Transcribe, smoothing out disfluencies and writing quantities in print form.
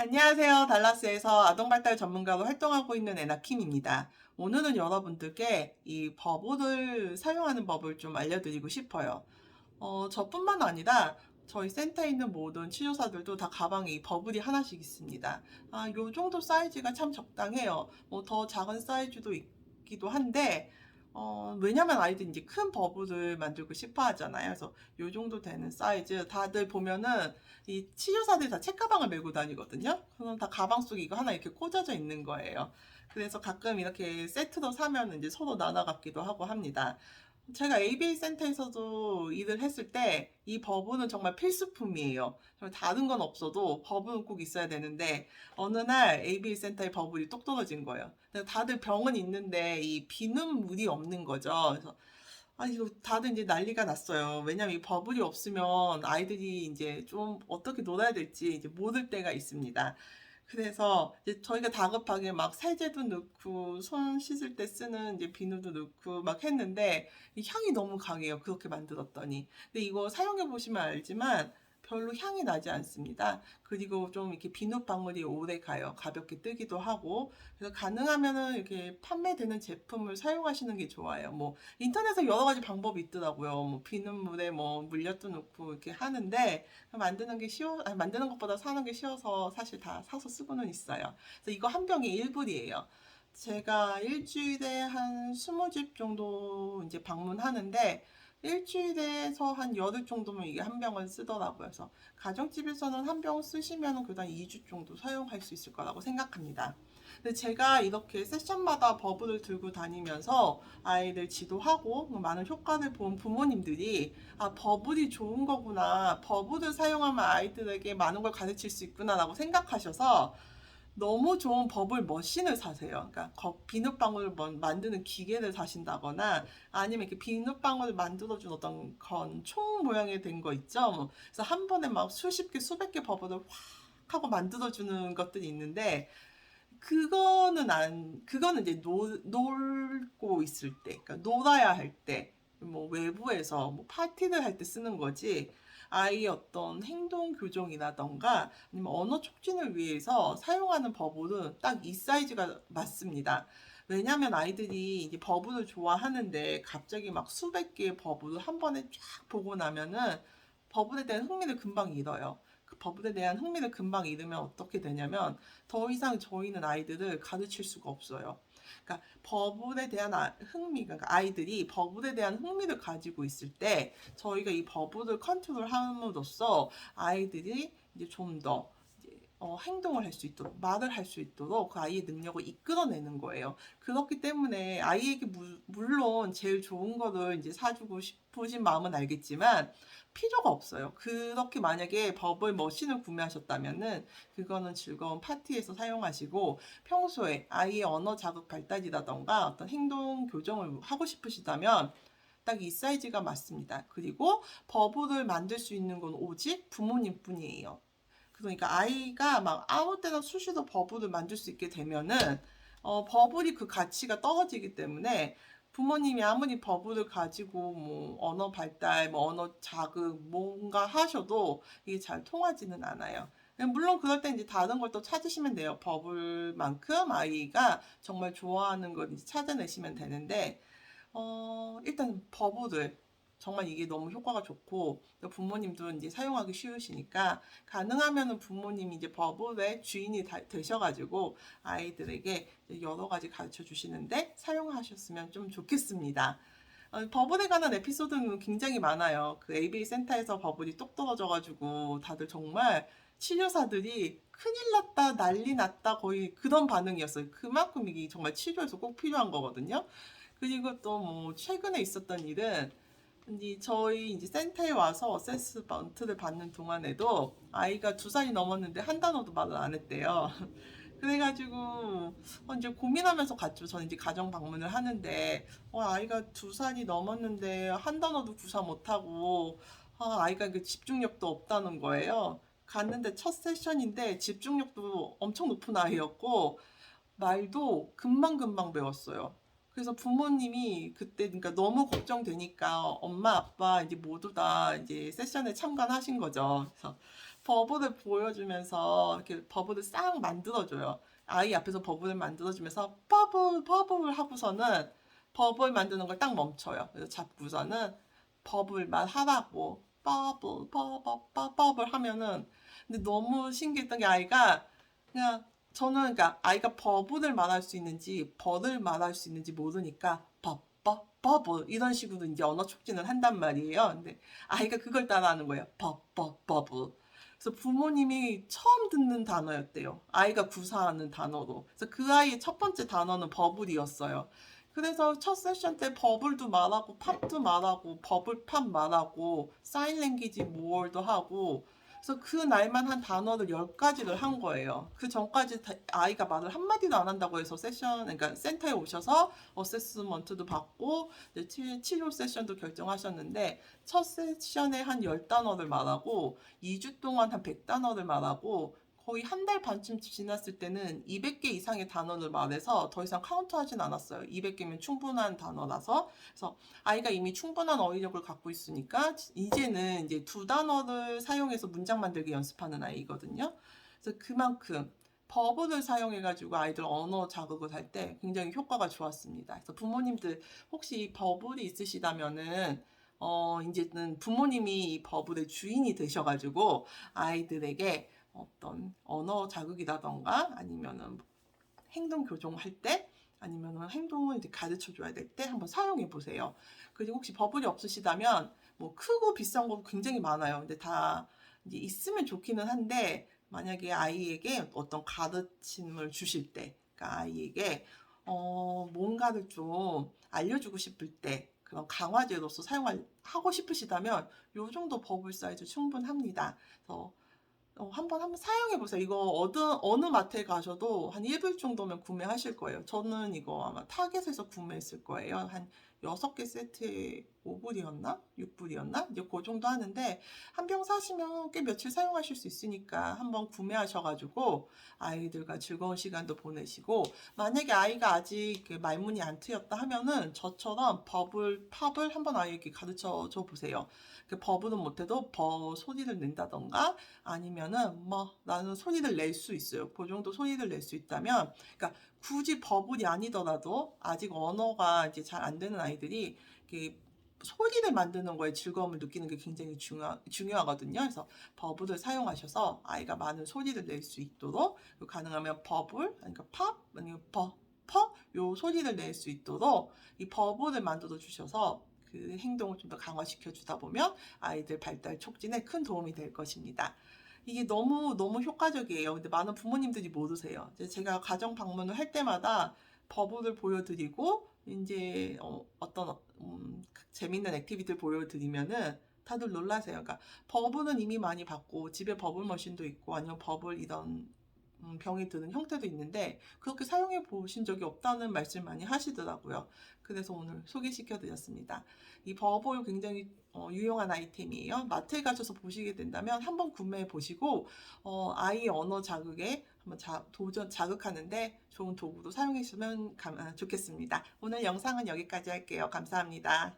안녕하세요. 달라스에서 아동발달 전문가로 활동하고 있는 에나킴입니다. 오늘은 여러분들께 이 버블을 사용하는 법을 좀 알려드리고 싶어요. 저뿐만 아니라 저희 센터에 있는 모든 치료사들도 다 가방에 이 버블이 하나씩 있습니다. 요 정도 사이즈가 참 적당해요. 뭐 더 작은 사이즈도 있기도 한데, 왜냐면 아이들이 이제 큰 버블을 만들고 싶어 하잖아요. 그래서 요 정도 되는 사이즈, 다들 보면은 이 치료사들이 다 책가방을 메고 다니거든요. 그럼 다 가방 속에 이거 하나 이렇게 꽂아져 있는 거예요. 그래서 가끔 이렇게 세트로 사면 이제 서로 나눠 갖기도 하고 합니다. 제가 ABA 센터에서도 일을 했을 때 이 버블은 정말 필수품이에요. 정말 다른 건 없어도 버블은 꼭 있어야 되는데 어느 날 ABA 센터에 버블이 똑 떨어진 거예요. 다들 병은 있는데 이 비는 물이 없는 거죠. 그래서 이거 다들 이제 난리가 났어요. 왜냐면 이 버블이 없으면 아이들이 이제 좀 어떻게 놀아야 될지 이제 모를 때가 있습니다. 그래서 이제 저희가 다급하게 막 세제도 넣고 손 씻을 때 쓰는 이제 비누도 넣고 막 했는데 이 향이 너무 강해요. 그렇게 만들었더니. 근데 이거 사용해 보시면 알지만 별로 향이 나지 않습니다. 그리고 좀 이렇게 비눗방울이 오래 가요. 가볍게 뜨기도 하고. 그래서 가능하면은 이렇게 판매되는 제품을 사용하시는 게 좋아요. 뭐 인터넷에 여러 가지 방법이 있더라고요. 뭐 비눗물에 뭐 물엿도 넣고 이렇게 하는데 만드는 게 만드는 것보다 사는 게 쉬워서 사실 다 사서 쓰고는 있어요. 그래서 이거 한 병에 1불이에요. 제가 일주일에 한 20집 정도 이제 방문하는데 일주일에서 한 열흘 정도면 이게 한 병을 쓰더라고요. 그래서 가정집에서는 한 병 쓰시면 그다음 2주 정도 사용할 수 있을 거라고 생각합니다. 근데 제가 이렇게 세션마다 버블을 들고 다니면서 아이들 지도하고 많은 효과를 본 부모님들이 버블이 좋은 거구나. 버블을 사용하면 아이들에게 많은 걸 가르칠 수 있구나라고 생각하셔서 너무 좋은 버블 머신을 사세요. 그러니까 비눗방울을 만드는 기계를 사신다거나 아니면 이렇게 비눗방울을 만들어준 어떤 총 모양의 된 거 있죠. 그래서 한 번에 막 수십 개, 수백 개 버블을 확 하고 만들어주는 것들이 있는데 그거는 이제 놀고 있을 때, 그러니까 놀아야 할 때, 뭐 외부에서 뭐 파티를 할 때 쓰는 거지. 아이의 어떤 행동 교정이라던가 아니면 언어 촉진을 위해서 사용하는 버블은 딱 이 사이즈가 맞습니다. 왜냐하면 아이들이 이제 버블을 좋아하는데 갑자기 막 수백 개의 버블을 한 번에 쫙 보고 나면은 버블에 대한 흥미를 금방 잃어요. 그 버블에 대한 흥미를 금방 잃으면 어떻게 되냐면 더 이상 저희는 아이들을 가르칠 수가 없어요. 그러니까 버블에 대한 그러니까 아이들이 버블에 대한 흥미를 가지고 있을 때 저희가 이 버블을 컨트롤함으로써 아이들이 이제 좀더 행동을 할 수 있도록, 말을 할 수 있도록 그 아이의 능력을 이끌어내는 거예요. 그렇기 때문에 아이에게 물론 제일 좋은 거를 이제 사주고 싶으신 마음은 알겠지만 필요가 없어요. 그렇게 만약에 버블 머신을 구매하셨다면은 그거는 즐거운 파티에서 사용하시고 평소에 아이의 언어 자극 발달이라던가 어떤 행동 교정을 하고 싶으시다면 딱 이 사이즈가 맞습니다. 그리고 버블을 만들 수 있는 건 오직 부모님 뿐이에요. 그러니까 아이가 막 아무 때나 수시로 버블을 만들 수 있게 되면은 버블이 그 가치가 떨어지기 때문에 부모님이 아무리 버블을 가지고 뭐 언어 발달, 뭐 언어 자극 뭔가 하셔도 이게 잘 통하지는 않아요. 물론 그럴 때 이제 다른 걸 또 찾으시면 돼요. 버블만큼 아이가 정말 좋아하는 걸 이제 찾아내시면 되는데 일단 버블을 정말 이게 너무 효과가 좋고 부모님도 이제 사용하기 쉬우시니까 가능하면은 부모님이 이제 버블의 주인이 되셔가지고 아이들에게 여러 가지 가르쳐 주시는데 사용하셨으면 좀 좋겠습니다. 버블에 관한 에피소드는 굉장히 많아요. 그 ABA 센터에서 버블이 똑 떨어져가지고 다들 정말 치료사들이 큰일 났다, 난리 났다 거의 그런 반응이었어요. 그만큼 이게 정말 치료에서 꼭 필요한 거거든요. 그리고 또 뭐 최근에 있었던 일은 이제 저희 이제 센터에 와서 어세스먼트를 받는 동안에도 아이가 2살이 넘었는데 한 단어도 말을 안 했대요. 그래가지고 이제 고민하면서 갔죠. 저는 이제 가정 방문을 하는데 아이가 2살이 넘었는데 한 단어도 구사 못하고 아이가 그 집중력도 없다는 거예요. 갔는데 첫 세션인데 집중력도 엄청 높은 아이였고 말도 금방금방 배웠어요. 그래서 부모님이 그때 그러니까 너무 걱정되니까 엄마 아빠 이제 모두 다 이제 세션에 참관하신 거죠. 그래서 버블을 보여주면서 이렇게 버블을 싹 만들어줘요. 아이 앞에서 버블을 만들어주면서 버블 버블 하고서는 버블 만드는 걸 딱 멈춰요. 그래서 잡고서는 버블만 하라고 버블 버블 버블 하면은 근데 너무 신기했던 게 아이가 그냥 저는 그러니까 아이가 버블을 말할 수 있는지 벌을 말할 수 있는지 모르니까 버블 이런 식으로 이제 언어 촉진을 한단 말이에요. 근데 아이가 그걸 따라하는 거예요. 버블. 그래서 부모님이 처음 듣는 단어였대요. 아이가 구사하는 단어로. 그래서 그 아이의 첫 번째 단어는 버블이었어요. 그래서 첫 세션 때 버블도 말하고 팝도 말하고 버블팝 말하고 사인 랭귀지 모어도 하고 그래서 그 날만 한 단어를 10가지를 한 거예요. 그 전까지 아이가 말을 한마디도 안 한다고 해서 그러니까 센터에 오셔서 어세스먼트도 받고 치료 세션도 결정하셨는데 첫 세션에 한 10단어를 말하고 2주 동안 한 100단어를 말하고 거의 한 달 반쯤 지났을 때는 200개 이상의 단어를 말해서 더 이상 카운트하진 않았어요. 200개면 충분한 단어라서. 그래서 아이가 이미 충분한 어휘력을 갖고 있으니까 이제는 이제 2단어를 사용해서 문장 만들기 연습하는 아이거든요. 그래서 그만큼 버블을 사용해가지고 아이들 언어 자극을 할 때 굉장히 효과가 좋았습니다. 그래서 부모님들 혹시 버블이 있으시다면은 이제는 부모님이 이 버블의 주인이 되셔가지고 아이들에게 어떤 언어 자극이라던가 아니면은 행동 교정할 때 아니면은 행동을 이제 가르쳐 줘야 될 때 한번 사용해 보세요. 그리고 혹시 버블이 없으시다면 뭐 크고 비싼 거 굉장히 많아요. 근데 다 이제 있으면 좋기는 한데 만약에 아이에게 어떤 가르침을 주실 때, 그러니까 아이에게 뭔가를 좀 알려주고 싶을 때 그런 강화제로서 하고 싶으시다면 요 정도 버블 사이즈 충분합니다. 그래서 한번 사용해 보세요. 이거 어느 마트에 가셔도 한 1불 정도면 구매하실 거예요. 저는 이거 아마 타겟에서 구매했을 거예요. 한 6개 세트에 5불이었나? 6불이었나? 이제 그 정도 하는데 한 병 사시면 꽤 며칠 사용하실 수 있으니까 한번 구매하셔가지고 아이들과 즐거운 시간도 보내시고 만약에 아이가 아직 말문이 안 트였다 하면은 저처럼 버블, 팝을 한번 아이에게 가르쳐 줘 보세요. 버블은 못해도 버 소리를 낸다던가 아니면은 뭐 나는 소리를 낼 수 있어요. 그 정도 소리를 낼 수 있다면, 그러니까 굳이 버블이 아니더라도 아직 언어가 이제 잘 안 되는 아이들이 이렇게 소리를 만드는 거에 즐거움을 느끼는 게 굉장히 중요하거든요. 그래서 버블을 사용하셔서 아이가 많은 소리를 낼 수 있도록 가능하면 버블, 그러니까 팝, 아니면 요 소리를 낼 수 있도록 이 버블을 만들어 주셔서 그 행동을 좀 더 강화시켜 주다 보면 아이들 발달 촉진에 큰 도움이 될 것입니다. 이게 너무 효과적이에요. 근데 많은 부모님들이 모르세요. 제가 가정 방문을 할 때마다 버블을 보여드리고 이제 어떤 재밌는 액티비티를 보여드리면은 다들 놀라세요. 그러니까 버블은 이미 많이 봤고 집에 버블 머신도 있고 아니면 버블 이런 병이 드는 형태도 있는데 그렇게 사용해 보신 적이 없다는 말씀 많이 하시더라고요. 그래서 오늘 소개시켜 드렸습니다. 이 버블 굉장히 유용한 아이템이에요. 마트에 가셔서 보시게 된다면 한번 구매해 보시고 아이 언어 자극에 한번 도전 자극하는데 좋은 도구로 사용해 주시면 좋겠습니다. 오늘 영상은 여기까지 할게요. 감사합니다.